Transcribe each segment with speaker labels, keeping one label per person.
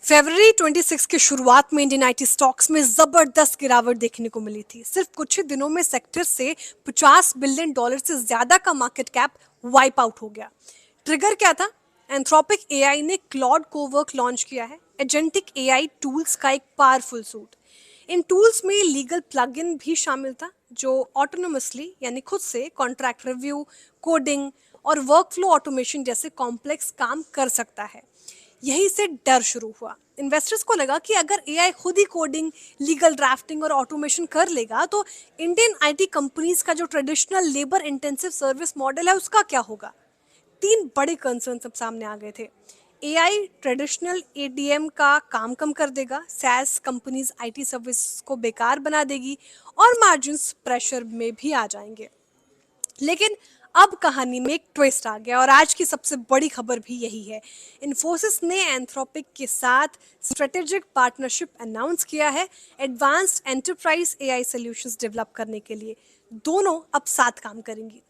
Speaker 1: फरवरी 26 की शुरुआत में इंडियन आईटी स्टॉक्स में जबरदस्त गिरावट देखने को मिली थी। सिर्फ कुछ ही दिनों में सेक्टर से $50 बिलियन से ज्यादा का मार्केट कैप वाइप आउट हो गया। ट्रिगर क्या था? एंथ्रोपिक एआई ने क्लॉड कोवर्क लॉन्च किया है, एजेंटिक एआई टूल्स का एक पावरफुल सूट। इन टूल्स में लीगल प्लगइन भी शामिल था जो ऑटोनोमसली यानी खुद से कॉन्ट्रैक्ट रिव्यू, कोडिंग और वर्कफ्लो ऑटोमेशन जैसे कॉम्प्लेक्स काम कर सकता है। यही से डर शुरू हुआ। इन्वेस्टर्स को लगा कि अगर एआई खुद ही कोडिंग, लीगल ड्राफ्टिंग और ऑटोमेशन कर लेगा तो इंडियन आईटी कंपनीज का जो traditional labour intensive service model है उसका क्या होगा। तीन बड़े कंसर्न सब सामने आ गए थे। एआई ट्रेडिशनल एडीएम का काम कम कर देगा, सैस कंपनीज आईटी सर्विस को बेकार बना देगी और मार्जिन्स प्रेशर में भी आ जाएंगे। लेकिन अब कहानी में एक ट्विस्ट आ गया और आज की सबसे बड़ी खबर भी यही है। इन्फोसिस ने एंथ्रोपिक के साथ स्ट्रेटेजिक पार्टनरशिप अनाउंस किया है advanced enterprise AI solutions develop करने के लिए। दोनों अब साथ काम करेंगी।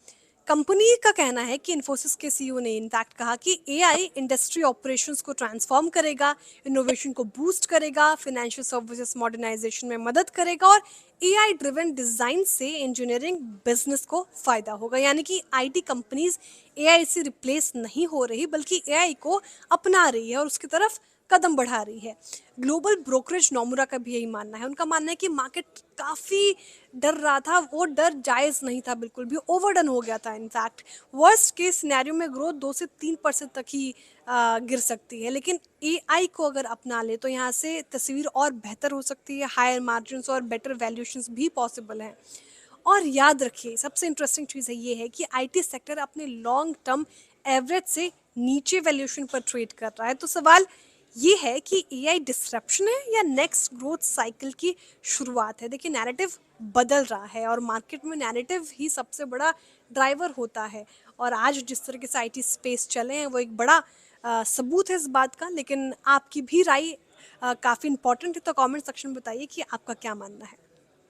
Speaker 1: कंपनी का कहना है कि इन्फोसिस के सीईओ ने इनफैक्ट कहा कि एआई इंडस्ट्री ऑपरेशंस को ट्रांसफॉर्म करेगा, इनोवेशन को बूस्ट करेगा, फाइनेंशियल सर्विसेज मॉडर्नाइजेशन में मदद करेगा और एआई ड्रिवन डिजाइन से इंजीनियरिंग बिजनेस को फायदा होगा। यानी कि आईटी कंपनीज एआई से रिप्लेस नहीं हो रही बल्कि एआई को अपना रही है और उसकी तरफ कदम बढ़ा रही है। ग्लोबल ब्रोकरेज नोमुरा का भी यही मानना है। उनका मानना है कि मार्केट काफ़ी डर रहा था, वो डर जायज़ नहीं था, बिल्कुल भी ओवरडन हो गया था। इनफैक्ट वर्स्ट केस सिनेरियो में ग्रोथ 2 से 3% तक ही गिर सकती है, लेकिन एआई को अगर अपना ले तो यहाँ से तस्वीर और बेहतर हो सकती है। हायर मार्जिन्स और बेटर वैल्यूएशंस भी पॉसिबल हैं। और याद रखिए सबसे इंटरेस्टिंग चीज़ है ये है कि आईटी सेक्टर अपने लॉन्ग टर्म एवरेज से नीचे वैल्यूएशन पर ट्रेड कर रहा है। तो सवाल ये है कि एआई डिसरप्शन है या नेक्स्ट ग्रोथ साइकिल की शुरुआत है। देखिए नैरेटिव बदल रहा है और मार्केट में नैरेटिव ही सबसे बड़ा ड्राइवर होता है। और आज जिस तरीके से आईटी स्पेस चले हैं वो एक बड़ा सबूत है इस बात का। लेकिन आपकी भी राय काफ़ी इंपॉर्टेंट है, तो कमेंट सेक्शन में बताइए कि आपका क्या मानना है।